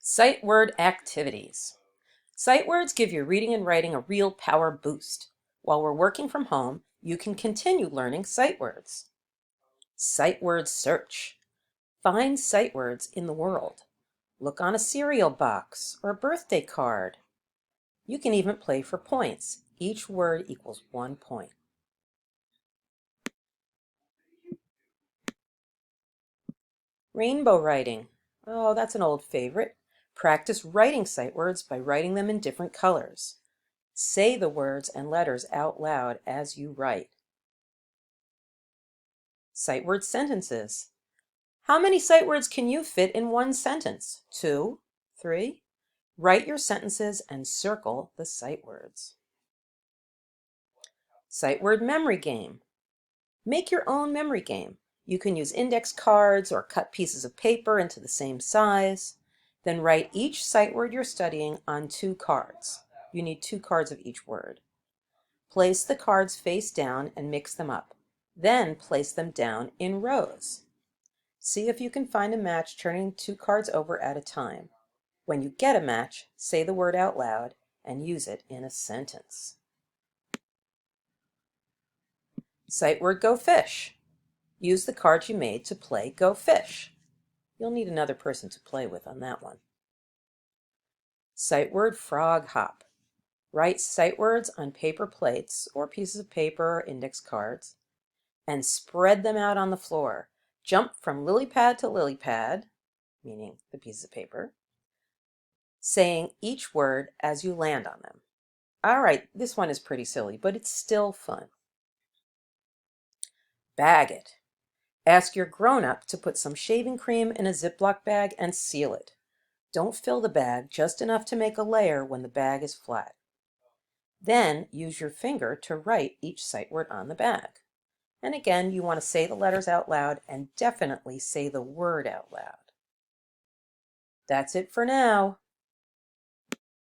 Sight word activities. Sight words give your reading and writing a real power boost. While we're working from home, you can continue learning sight words. Sight word search. Find sight words in the world. Look on a cereal box or a birthday card. You can even play for points. Each word equals 1 point. Rainbow writing. Oh, that's an old favorite. Practice writing sight words by writing them in different colors. Say the words and letters out loud as you write. Sight word sentences. How many sight words can you fit in one sentence? 2? 3? Write your sentences and circle the sight words. Sight word memory game. Make your own memory game. You can use index cards or cut pieces of paper into the same size. Then write each sight word you're studying on 2 cards. You need 2 cards of each word. Place the cards face down and mix them up. Then place them down in rows. See if you can find a match turning 2 cards over at a time. When you get a match, say the word out loud and use it in a sentence. Sight word go fish. Use the cards you made to play go fish. You'll need another person to play with on that one. Sight word frog hop. Write sight words on paper plates or pieces of paper or index cards and spread them out on the floor. Jump from lily pad to lily pad, meaning the pieces of paper, saying each word as you land on them. All right, this one is pretty silly, but it's still fun. Bag it. Ask your grown-up to put some shaving cream in a Ziploc bag and seal it. Don't fill the bag, just enough to make a layer when the bag is flat. Then use your finger to write each sight word on the bag. And again, you want to say the letters out loud and definitely say the word out loud. That's it for now.